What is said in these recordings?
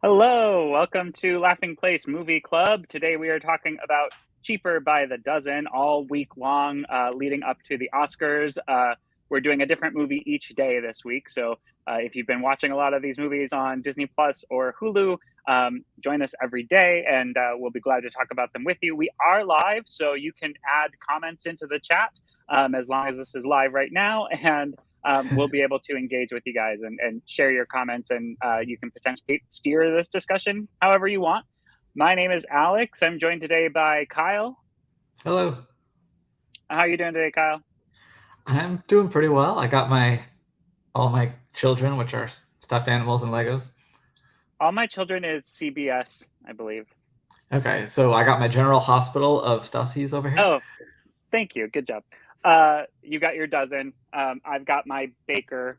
Hello, welcome to Laughing Place Movie Club. Today we are talking about Cheaper by the Dozen all week long, leading up to the Oscars. We're doing a different movie each day this week. So if you've been watching a lot of these movies on Disney Plus or Hulu, join us every day and we'll be glad to talk about them with you. We are live, so you can add comments into the chat as long as this is live right now. And we'll be able to engage with you guys and share your comments, and you can potentially steer this discussion however you want. My name is Alex. I'm joined today by Kyle. Hello. How are you doing today, Kyle? I'm doing pretty well. I got all my children, which are stuffed animals and Legos. All My Children is CBS, I believe. Okay, so I got my General Hospital of stuffies over here. Oh, thank you. Good job. You got your dozen. I've got my Baker.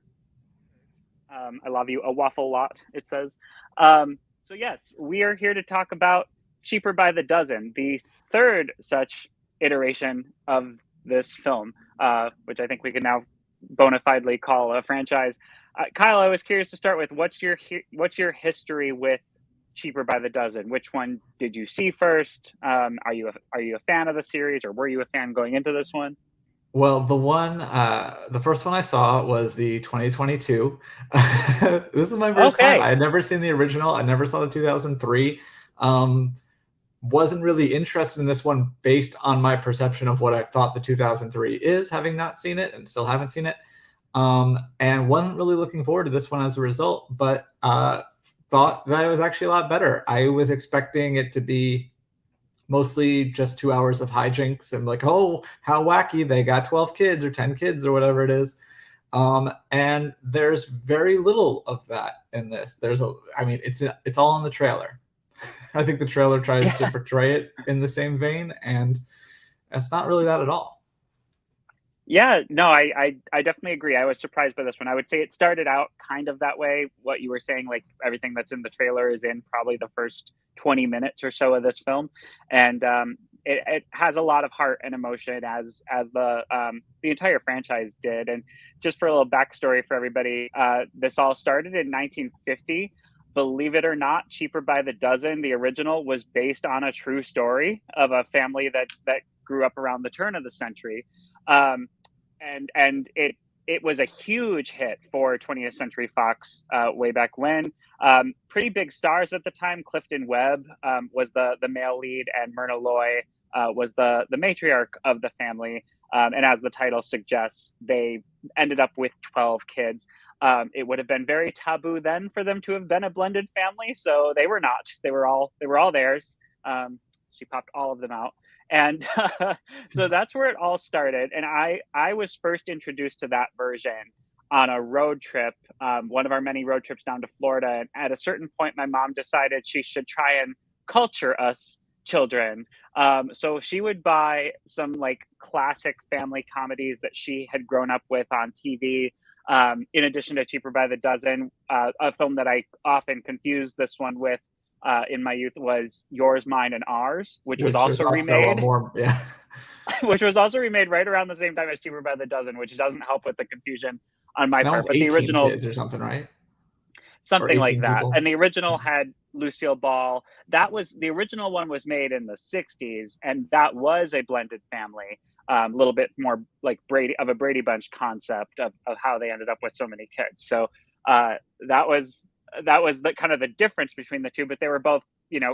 I love you. A waffle lot, it says. So yes, we are here to talk about Cheaper by the Dozen, the third such iteration of this film, which I think we can now bona fidely call a franchise. Kyle, I was curious to start with what's your history with Cheaper by the Dozen? Which one did you see first? Are you a fan of the series, or were you a fan going into this one? Well, the first one I saw was the 2022. This is my first time. I Okay. had never seen the original. I never saw the 2003. Um, wasn't really interested in this one based on my perception of what I thought the 2003 is, having not seen it and still haven't seen it. And wasn't really looking forward to this one as a result, but thought that it was actually a lot better. I was expecting it to be mostly just 2 hours of hijinks and like, oh, how wacky, they got 12 kids or 10 kids or whatever it is. And there's very little of that in this. It's all in the trailer. I think the trailer tries to portray it in the same vein, and it's not really that at all. Yeah, no, I definitely agree. I was surprised by this one. I would say it started out kind of that way. What you were saying, like everything that's in the trailer is in probably the first 20 minutes or so of this film, and it has a lot of heart and emotion as the entire franchise did. And just for a little backstory for everybody, this all started in 1950. Believe it or not, Cheaper by the Dozen, the original, was based on a true story of a family that grew up around the turn of the century. Um, and it was a huge hit for 20th Century Fox way back when. Pretty big stars at the time. Clifton Webb was the male lead, and Myrna Loy was the matriarch of the family. And as the title suggests, they ended up with 12 kids. It would have been very taboo then for them to have been a blended family, so they were not. They were all theirs. She popped all of them out, and so that's where it all started. And I was first introduced to that version on a road trip, one of our many road trips down to Florida. And at a certain point, my mom decided she should try and culture us children. So she would buy some like classic family comedies that she had grown up with on TV. In addition to Cheaper by the Dozen, a film that I often confuse this one with in my youth was Yours, Mine, and Ours, which was Which is also also a remade, more, yeah. which was also remade right around the same time as Cheaper by the Dozen, which doesn't help with the confusion on my That part. one's But the 18 original, kids or something, right? Or something like 18 that, and people. the original had Lucille Ball. That was the original one was made in the '60s, and that was a blended family. A little bit more like Brady Bunch concept of how they ended up with so many kids. So uh, that was the kind of the difference between the two, but they were both,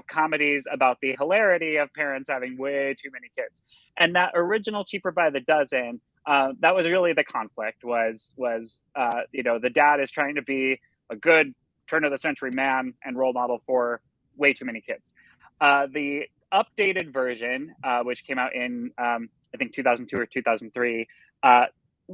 comedies about the hilarity of parents having way too many kids. And that original Cheaper by the Dozen, that was really the conflict. Was the dad is trying to be a good turn of the century man and role model for way too many kids. The updated version, which came out in I think 2002 or 2003,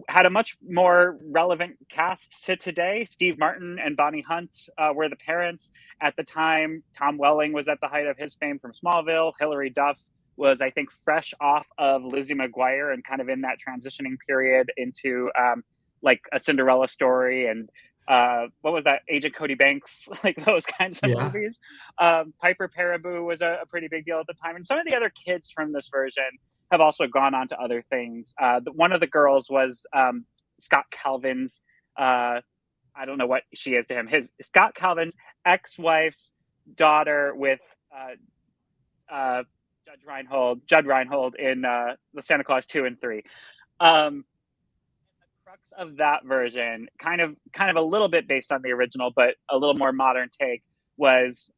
had a much more relevant cast to today. Steve Martin and Bonnie Hunt were the parents at the time. Tom Welling was at the height of his fame from Smallville. Hilary Duff was, I think, fresh off of Lizzie McGuire and kind of in that transitioning period into like a Cinderella story and what was that? Agent Cody Banks, like those kinds of Yeah. movies. Piper Perabo was a pretty big deal at the time, and some of the other kids from this version have also gone on to other things. One of the girls was Scott Calvin's. I don't know what she is to him. His Scott Calvin's ex-wife's daughter with uh, Judd Reinhold in the Santa Claus 2 and 3. Um, Crux of that version, kind of a little bit based on the original, but a little more modern take, was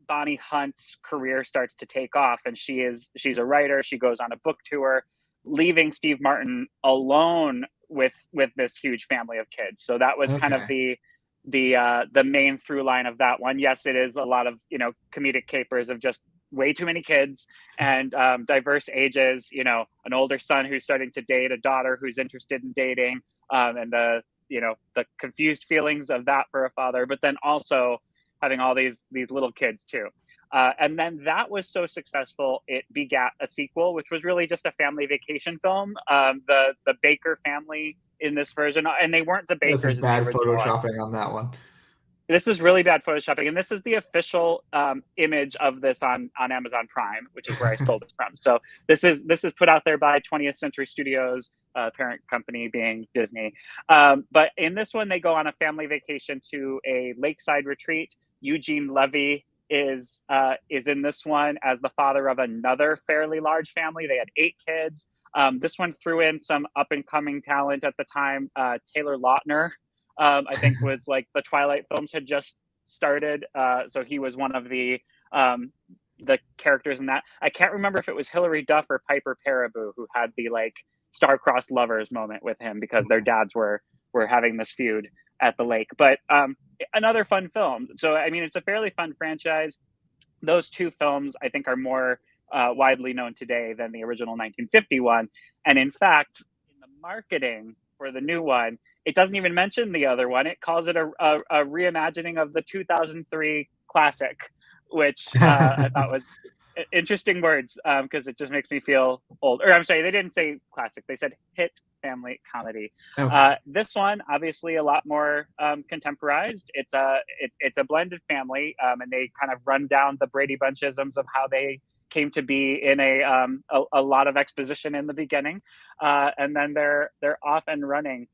Bonnie Hunt's career starts to take off, and she's a writer. She goes on a book tour, leaving Steve Martin alone with this huge family of kids. So that was kind of Okay. the main through line of that one. Yes, it is a lot of comedic capers of just way too many kids and diverse ages. An older son who's starting to date a daughter who's interested in dating, and the confused feelings of that for a father, but then also having all these little kids too. And then that was so successful, it begat a sequel, which was really just a family vacation film. The Baker family in this version, and they weren't the This is Bakers in the bad original one. photoshopping on that one. This is really bad photoshopping, and this is the official image of this on Amazon Prime, which is where I stole this from. So this is put out there by 20th Century Studios, parent company being Disney. But in this one, they go on a family vacation to a lakeside retreat. Eugene Levy is in this one as the father of another fairly large family. They had 8 kids. This one threw in some up and coming talent at the time. Taylor Lautner, I think, was like the Twilight films had just started, so he was one of the characters in that. I can't remember if it was Hilary Duff or Piper Perabo who had the like star-crossed lovers moment with him because their dads were having this feud at the lake. But another fun film. So I mean, it's a fairly fun franchise. Those 2 films I think are more widely known today than the original 1951. And in fact, in the marketing for the new one, it doesn't even mention the other one. It calls it a reimagining of the 2003 classic, which I thought was interesting words, because it just makes me feel old. Or I'm sorry, they didn't say classic. They said hit family comedy. Okay. This one, obviously, a lot more contemporized. It's a blended family, and they kind of run down the Brady Bunch-isms of how they came to be in a lot of exposition in the beginning, and then they're off and running.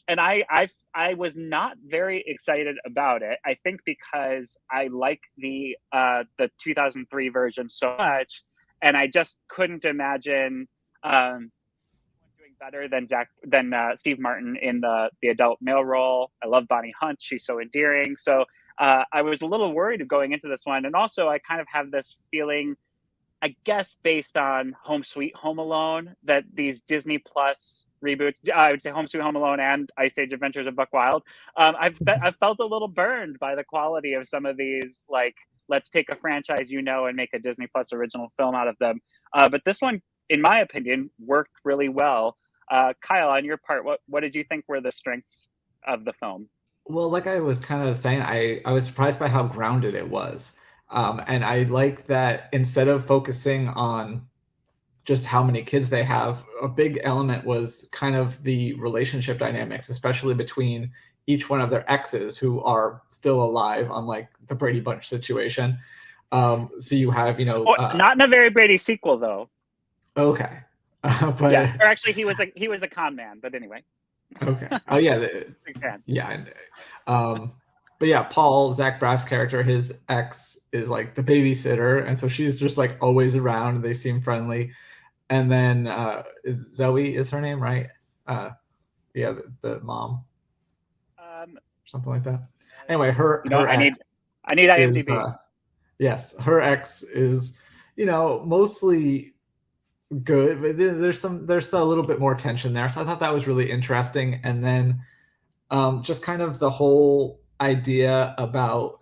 And I was not very excited about it. I think because I like the 2003 version so much, and I just couldn't imagine doing better than Steve Martin in the adult male role. I love Bonnie Hunt; she's so endearing. So I was a little worried going into this one, and also I kind of have this feeling, I guess, based on Home Sweet Home Alone, that these Disney Plus reboots, I would say Home Sweet Home Alone and Ice Age Adventures of Buck Wild, I've felt a little burned by the quality of some of these, like, let's take a franchise, and make a Disney Plus original film out of them. But this one, in my opinion, worked really well. Kyle, on your part, what did you think were the strengths of the film? Well, like I was kind of saying, I was surprised by how grounded it was. And I like that instead of focusing on just how many kids they have, a big element was kind of the relationship dynamics, especially between each one of their exes who are still alive, unlike the Brady Bunch situation. So you have, Not in a very Brady sequel, though. okay. Yeah, But or actually, he was a con man. But anyway, okay. Oh yeah, big fan. yeah. But yeah, Paul, Zach Braff's character, his ex is like the babysitter, and so she's just like always around. And they seem friendly. And then Zoe is her name, right? Yeah, the mom, something like that. Anyway, her ex I need is IMDb. yes, her ex is mostly good, but there's a little bit more tension there. So I thought that was really interesting. And then just kind of the whole idea about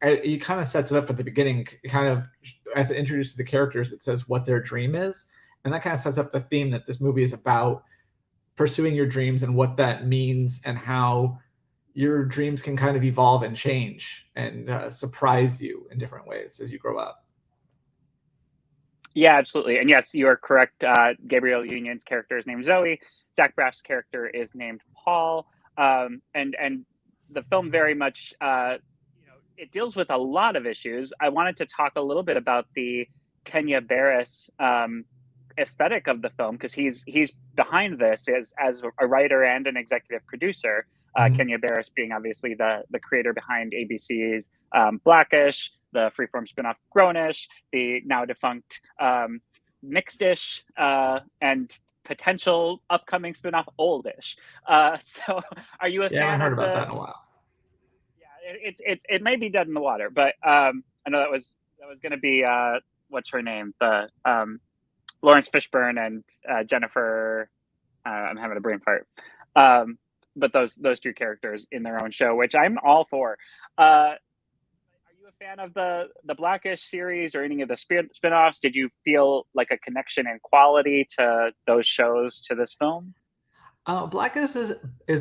it kind of sets it up at the beginning, kind of as it introduces the characters, it says what their dream is, and that kind of sets up the theme that this movie is about pursuing your dreams and what that means and how your dreams can kind of evolve and change and surprise you in different ways as you grow up. Yeah, absolutely. And yes, you are correct. Gabrielle Union's character is named Zoe. Zach Braff's character is named Paul. And the film very much, it deals with a lot of issues. I wanted to talk a little bit about the Kenya Barris aesthetic of the film, because he's behind this as a writer and an executive producer. Mhm. Kenya Barris being obviously the creator behind ABC's Blackish, the freeform spinoff Grownish, the now defunct Mixedish, and potential upcoming spinoff Oldish. So, are you a Yeah, I fan haven't heard of about the? that in a while. Yeah, it may be dead in the water, but I know that was going to be what's her name, the Lawrence Fishburne and Jennifer. I'm having a brain fart. Um, but those two characters in their own show, which I'm all for. Are you a fan of the Blackish series or any of the spin-offs? Did you feel like a connection in quality to those shows to this film? Black is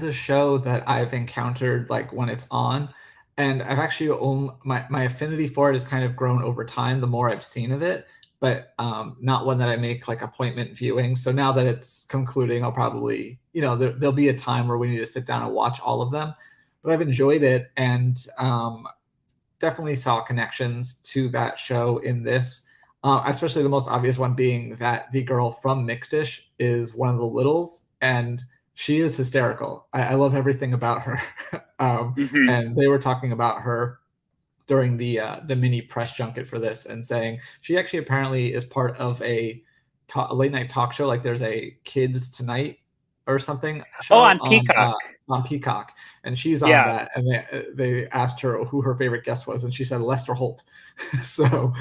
a show that I've encountered like when it's on, and I've actually my affinity for it has kind of grown over time the more I've seen of it, but not one that I make like appointment viewing. So now that it's concluding, I'll probably, there'll be a time where we need to sit down and watch all of them. But I've enjoyed it, and definitely saw connections to that show in this. Especially the most obvious one being that the girl from Mixedish is one of the littles, and she is hysterical. I love everything about her. Mm-hmm. And they were talking about her during the mini press junket for this, and saying she actually apparently is part of a late night talk show. Like there's a Kids Tonight or something Oh, show on Peacock. on Peacock, and she's on Yeah. that. And they asked her who her favorite guest was, and she said Lester Holt. So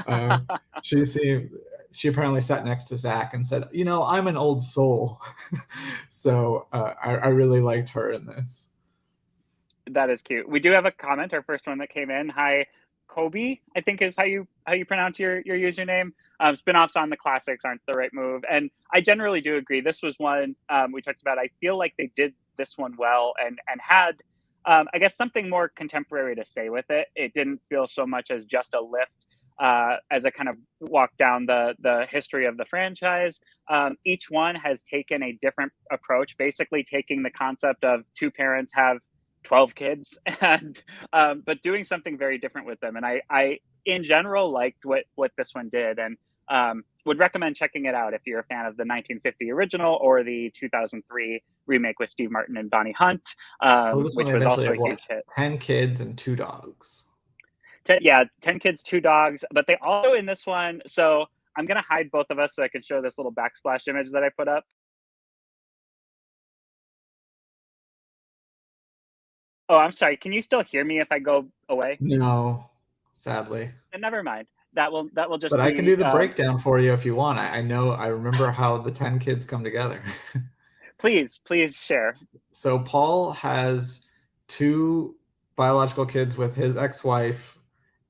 uh, she seemed she apparently sat next to Zach and said, I'm an old soul. So I really liked her in this. That is cute. We do have a comment, our first one that came in. Hi, Kobe, I think is how you pronounce your username. Spinoffs on the classics aren't the right move, and I generally do agree. This was one we talked about. I feel like they did this one well, and had I guess something more contemporary to say with it. It didn't feel so much as just a lift. As a kind of walk down the history of the franchise, each one has taken a different approach, basically taking the concept of two parents have 12 kids and but doing something very different with them, and I in general liked what this one did, and would recommend checking it out if you're a fan of the 1950 original or the 2003 remake with Steve Martin and Bonnie Hunt, Oh, this one which they was eventually also a have what? huge hit. 10 kids and 2 dogs. Yeah, 10 kids, 2 dogs, but they also in this one, so I'm gonna hide both of us so I can show this little backsplash image that I put up. Oh, I'm sorry, can you still hear me if I go away? No, sadly. And never mind, that will just But I can do be the breakdown for you if you want. I remember how the 10 kids come together. please share. So Paul has two biological kids with his ex-wife,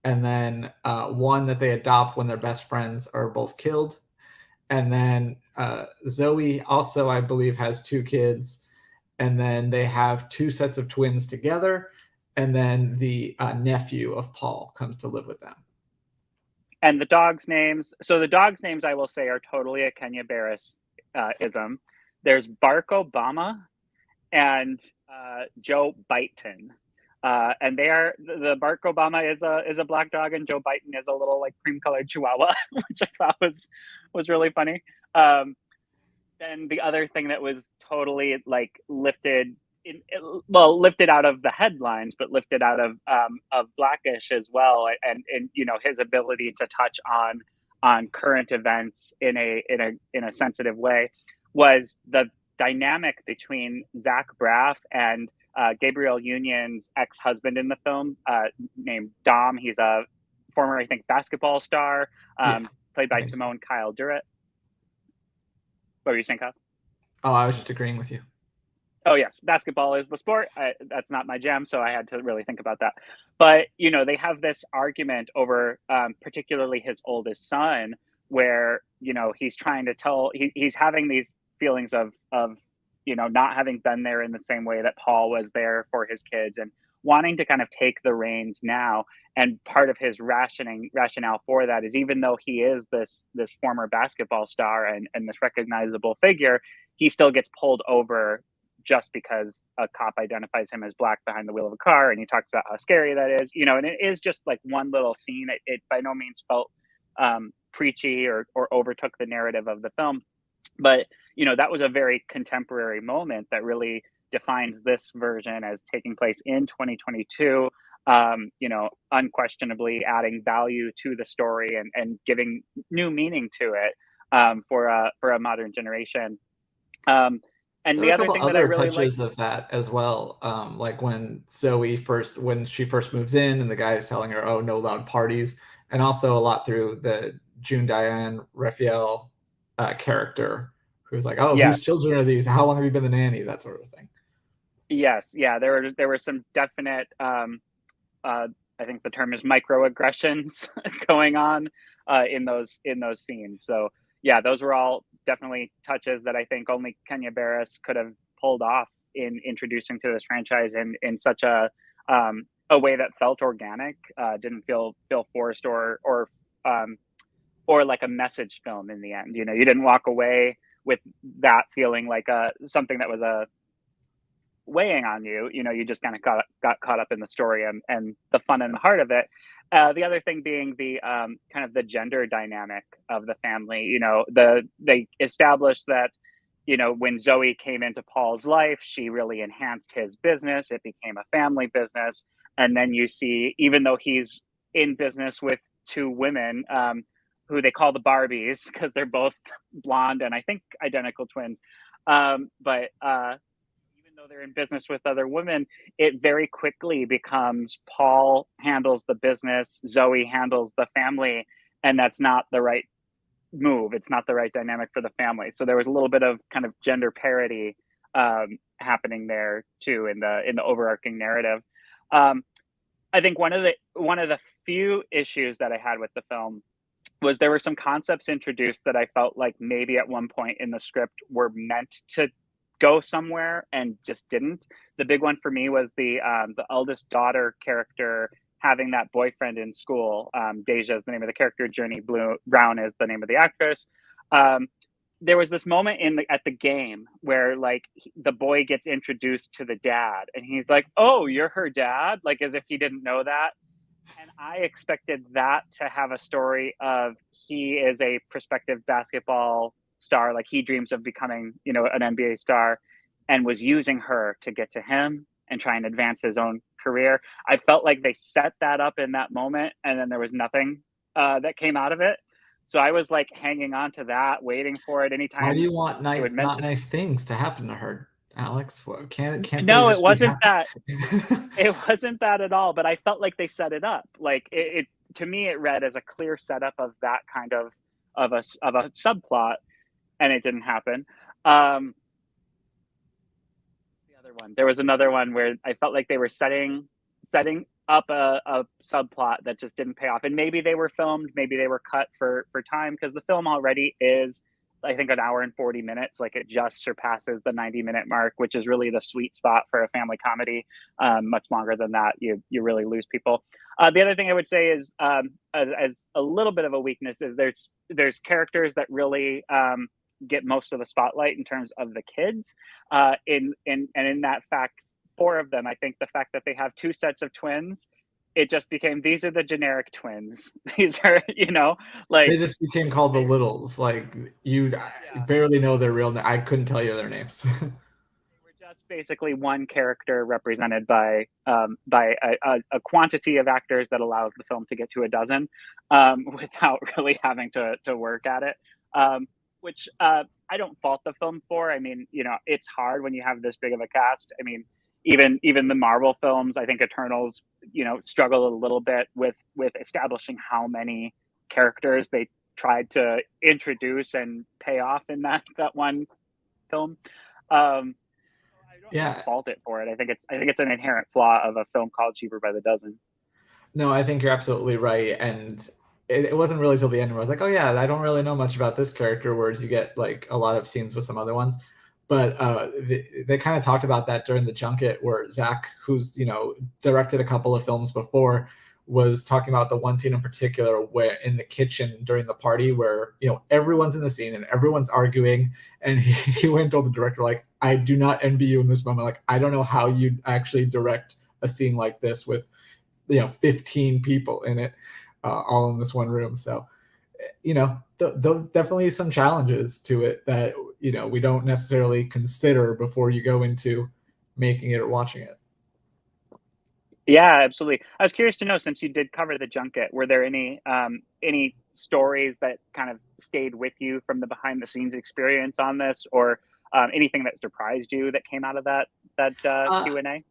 and then one that they adopt when their best friends are both killed. And then Zoe also, I believe, has 2 kids, and then they have 2 sets of twins together. And then the nephew of Paul comes to live with them. And the dogs' names. So the dogs' names, I will say, are totally a Kenya Barris ism. There's Bark Obama and Joe Byton. And they are the Bark Obama is a black dog, and Joe Byton is a little like cream colored Chihuahua, which I thought was really funny. Um, then the other thing that was totally like lifted out of the headlines, but lifted out of Blackish as well, and his ability to touch on current events in a sensitive way was the dynamic between Zach Braff and Gabrielle Union's ex-husband in the film, named Dom. He's a former, I think, basketball star, Yeah, played I by think so. Timon Kyle Durrett. What were you saying, Kyle? Oh, I was just agreeing with you. Oh yes, basketball is the sport. That's not my jam, so I had to really think about that. But they have this argument over, particularly his oldest son, where he's trying to tell he's having these feelings of not having been there in the same way that Paul was there for his kids, and wanting to kind of take the reins now. And part of his rationale for that is, even though he is this former basketball star and this recognizable figure, he still gets pulled over just because a cop identifies him as black behind the wheel of a car, and he talks about how scary that is, and it is just like one little scene. It by no means felt preachy or overtook the narrative of the film, but that was a very contemporary moment that really defines this version as taking place in 2022. Unquestionably adding value to the story and giving new meaning to it, for a modern generation. Um, and There were the a other couple thing that I other really liked, touches of that as well. Like when she first moves in and the guy is telling her, "Oh, no loud parties," and also a lot through the June Diane Raphael character, who's like, "Oh, yes, whose children are these? How long have you been the nanny?" That sort of thing. yes, yeah, there were some definite, uh, I think the term is microaggressions going on, in those scenes. So yeah, those were all definitely touches that I think only Kenya Barris could have pulled off in introducing to this franchise in such a way that felt organic, didn't feel forced um, or like a message film in the end. You didn't walk away with that feeling like something that was a weighing on you. You just kind of got caught up in the story and the fun and the heart of it. The other thing being the kind of the gender dynamic of the family. They established that when Zoe came into Paul's life, she really enhanced his business. It became a family business, and then you see, even though he's in business with two women, who they call the Barbies because they're both blonde and I think identical twins. But even though they're in business with other women, it very quickly becomes Paul handles the business, Zoe handles the family, and that's not the right move. It's not the right dynamic for the family. So there was a little bit of kind of gender parity, happening there too in the overarching narrative. Um, I think one of the few issues that I had with the film was there were some concepts introduced that I felt like maybe at one point in the script were meant to go somewhere and just didn't. The big one for me was the eldest daughter character having that boyfriend in school. Deja is the name of the character. Journey Blue Brown is the name of the actress. Um, there was this moment at the game where like the boy gets introduced to the dad, and he's like, "Oh, you're her dad," like as if he didn't know that. And I expected that to have a story of he is a prospective basketball star, like he dreams of becoming, an NBA star, and was using her to get to him and try and advance his own career. I felt like they set that up in that moment, and then there was nothing that came out of it. So I was like hanging on to that, waiting for it. Why do Anytime you want they would not mention, nice things to happen to her, Alex? Can't they no, it just be wasn't happy? that. It wasn't that at all, but I felt like they set it up. Like it to me, it read as a clear setup of that kind of a subplot, and it didn't happen. Um, the other one, there was another one where I felt like they were setting up a subplot that just didn't pay off, and maybe they were filmed, maybe they were cut for time because the film already is, I think, an hour and 40 minutes. Like it just surpasses the 90-minute mark, which is really the sweet spot for a family comedy. Much longer than that, you really lose people. The other thing I would say is, as a little bit of a weakness, is there's characters that really get most of the spotlight in terms of the kids. In that fact, four of them, I think the fact that they have two sets of twins, it just became, these are the generic twins. These are, They like just became called the Littles. Like you yeah, barely know their real name. I couldn't tell you their names. they were just basically one character represented by a quantity of actors that allows the film to get to a dozen, without really having to work at it. Which I don't fault the film for. I mean, it's hard when you have this big of a cast. I mean, even the Marvel films, I think Eternals, struggle a little bit with establishing how many characters they tried to introduce and pay off in that one film. I don't Yeah, fault it for it. I think it's an inherent flaw of a film called Cheaper by the Dozen. no, I think you're absolutely right. And it wasn't really till the end where I was like, oh yeah, I don't really know much about this character. Whereas you get like a lot of scenes with some other ones. But they kind of talked about that during the junket where Zach, who's directed a couple of films before, was talking about the one scene in particular where in the kitchen during the party where everyone's in the scene and everyone's arguing, and he went and told the director like, I do not envy you in this moment. Like I don't know how you actually direct a scene like this with 15 people in it, all in this one room. So definitely some challenges to it that we don't necessarily consider before you go into making it or watching it. Yeah, absolutely. I was curious to know, since you did cover the junket, were there any stories that kind of stayed with you from the behind the scenes experience on this, or anything that surprised you that came out of that Uh, Q&A?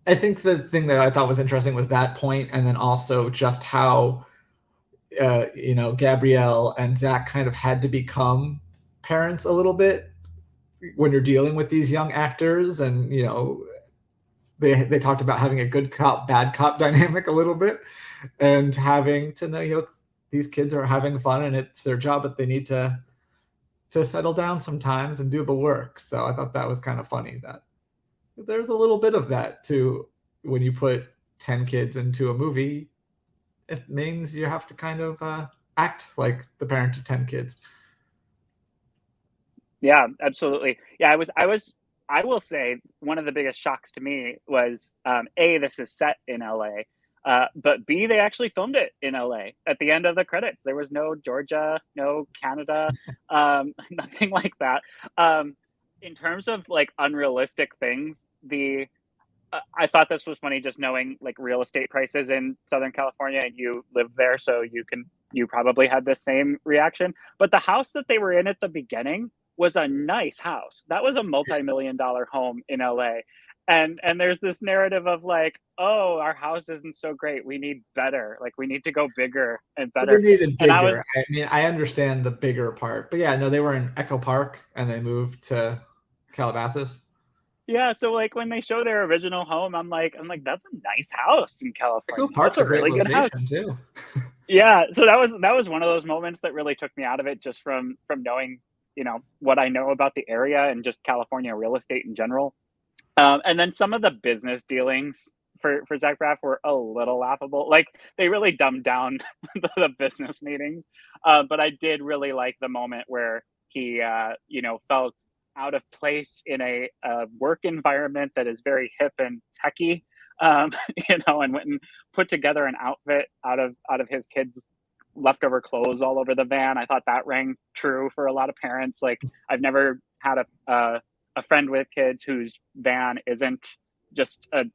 I think the thing that I thought was interesting was that point, and then also just how Gabrielle and Zach kind of had to become parents a little bit when you're dealing with these young actors, and they talked about having a good cop bad cop dynamic a little bit, and having to know these kids are having fun and it's their job, but they need to settle down sometimes and do the work. So I thought that was kind of funny that there's a little bit of that too. When you put 10 kids into a movie, it means you have to kind of act like the parent of 10 kids. Yeah, absolutely. Yeah, I will say one of the biggest shocks to me was, A, this is set in LA, but B, they actually filmed it in LA. At the end of the credits, there was no Georgia, no Canada, nothing like that. In terms of like unrealistic things, I thought this was funny, just knowing like real estate prices in Southern California, and you live there, so you probably had the same reaction. But the house that they were in at the beginning was a nice house. That was a multi-million-dollar home in LA. And there's this narrative of like, oh, our house isn't so great. We need better. Like we need to go bigger and But they better. needed And I bigger. was I mean, I understand the bigger part, but yeah, no, they were in Echo Park and they moved to Calabasas. Yeah, so like when they show their original home, I'm like, that's a nice house in Echo California. That's Park's a a great really good house. location too. Yeah, so that was one of those moments that really took me out of it, just from knowing, what I know about the area and just California real estate in general. And then some of the business dealings for Zach Braff were a little laughable. Like they really dumbed down the business meetings. But I did really like the moment where he felt out of place in a work environment that is very hip and techy. Um, and went and put together an outfit out of his kids' leftover clothes all over the van. I thought that rang true for a lot of parents. Like I've never had a friend with kids whose van isn't just a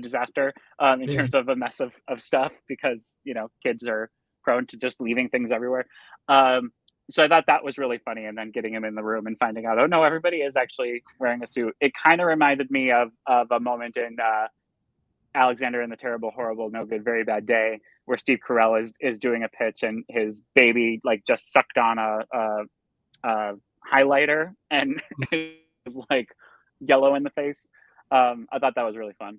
disaster, in Yeah. terms of a mess of stuff, because kids are prone to just leaving things everywhere. So I thought that was really funny, and then getting him in the room and finding out, oh no, everybody is actually wearing a suit. It kind of reminded me of a moment in Alexander and the Terrible, Horrible, No Good, Very Bad Day, where Steve Carell is doing a pitch, and his baby like just sucked on a highlighter and is like yellow in the face. I thought that was really fun.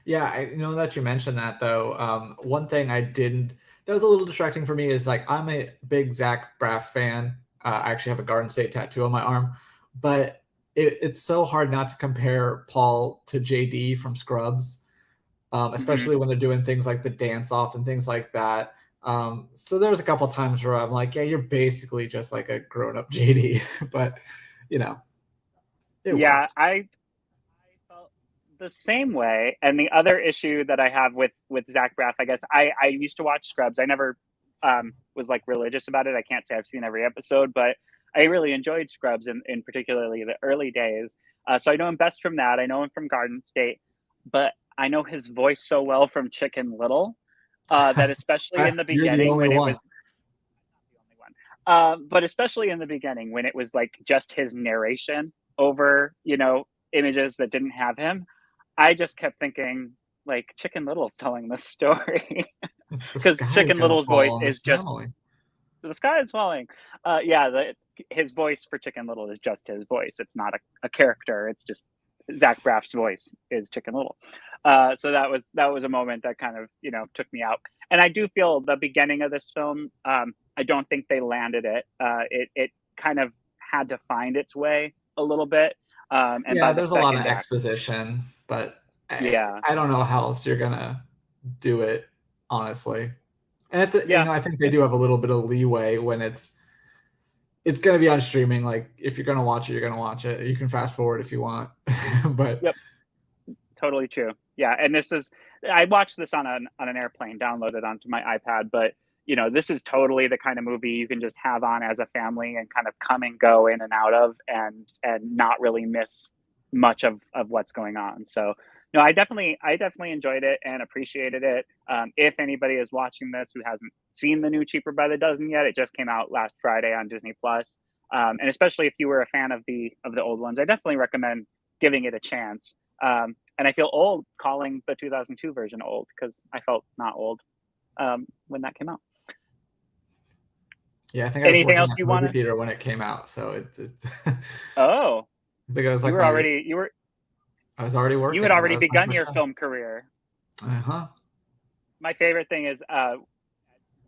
Yeah, I know that you mentioned that though. One thing that was a little distracting for me is like I'm a big Zach Braff fan. I actually have a Garden State tattoo on my arm, but it's so hard not to compare Paul to JD from Scrubs, Hmm. especially when they're doing things like the dance off and things like that. So there was a couple times where I'm like, yeah, you're basically just like a grown up JD, but you know, it Yeah, works. I felt the same way. And the other issue that I have with Zach Braff, I guess I used to watch Scrubs. I never was like religious about it. I can't say I've seen every episode, but I really enjoyed Scrubs in particularly the early days. So I know him best from that. I know him from Garden State, but I know his voice so well from Chicken Little, that especially in the You're the beginning only when it one. was not the only one. But especially in the beginning when it was like just his narration over, images that didn't have him, I just kept thinking like Chicken Little's telling this story. The Because sky is Chicken gonna Little's fall voice on is this just family. the sky is falling. Yeah, his voice for Chicken Little is just his voice. It's not a character. It's just Zach Braff's voice is Chicken Little. So that was a moment that kind of took me out. And I do feel the beginning of this film. I don't think they landed it. It kind of had to find its way a little bit. And by Yeah, the there's a lot of second act, exposition, but yeah, I don't know how else you're gonna do it, honestly. And yeah, I think they do have a little bit of leeway when it's gonna be on streaming. Like if you're gonna watch it, you're gonna watch it. You can fast forward if you want, but yep, totally true. Yeah, and I watched this on an airplane, downloaded onto my iPad, but this is totally the kind of movie you can just have on as a family and kind of come and go in and out of, and not really miss much of what's going on. So no, I definitely enjoyed it and appreciated it. If anybody is watching this who hasn't seen the new Cheaper by the Dozen yet, it just came out last Friday on Disney Plus. And especially if you were a fan of the old ones, I definitely recommend giving it a chance. And I feel old calling the 2002 version old, because I felt not old when that came out. Yeah, I think I was Anything working else at you the movie want to? theater when it came out, so Oh, I think I was you like were already you were I was already you had working. That already was my begun first your show. film career. Uh-huh. My favorite thing is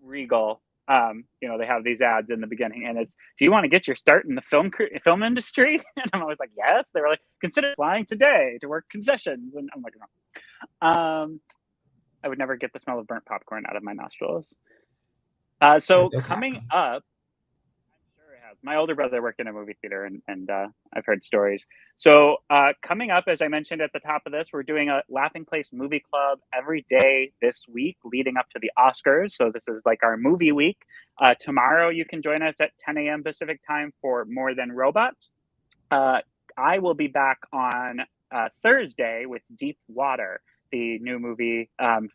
Regal. They have these ads in the beginning, and it's, "Do you want to get your start in the film industry?" And I'm always like, "Yes." They were like, "Consider applying today to work concessions," and I'm like, "No." I would never get the smell of burnt popcorn out of my nostrils. That So does coming happen. up, sure it has. My older brother worked in a movie theater, and I've heard stories. So coming up, as I mentioned at the top of this, we're doing a Laughing Place Movie Club every day this week, leading up to the Oscars. So this is like our movie week. Tomorrow, you can join us at 10 a.m. Pacific time for More Than Robots. Uh, I will be back on Thursday with Deep Water, the new movie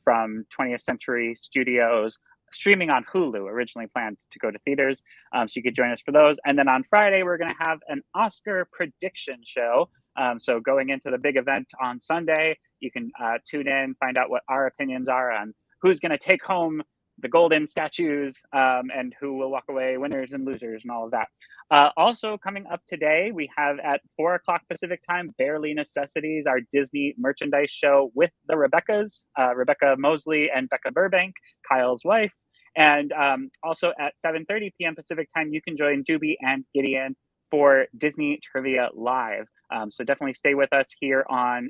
from 20th Century Studios, streaming on Hulu, originally planned to go to theaters. So you could join us for those. And then on Friday, we're going to have an Oscar prediction show. So going into the big event on Sunday, you can tune in, find out what our opinions are on who's going to take home the golden statues, and who will walk away winners and losers and all of that. Also coming up today, we have at 4 o'clock Pacific time, Barely Necessities, our Disney merchandise show with the Rebeccas, Rebecca Mosley and Becca Burbank, Kyle's wife. And also at 7:30 p.m. Pacific time, you can join Juby and Gideon for Disney Trivia Live. So definitely stay with us here on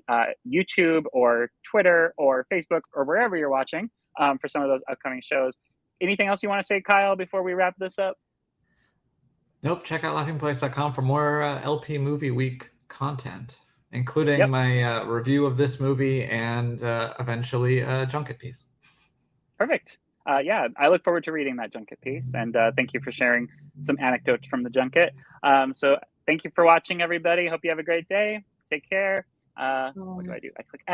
YouTube or Twitter or Facebook or wherever you're watching for some of those upcoming shows. Anything else you want to say, Kyle, before we wrap this up? Nope. Check out laughingplace.com for more LP Movie Week content, including Yep. my review of this movie and eventually a junket piece. Perfect. Yeah, I look forward to reading that junket piece, and thank you for sharing some anecdotes from the junket. So thank you for watching, everybody. Hope you have a great day. Take care. What do? I click end.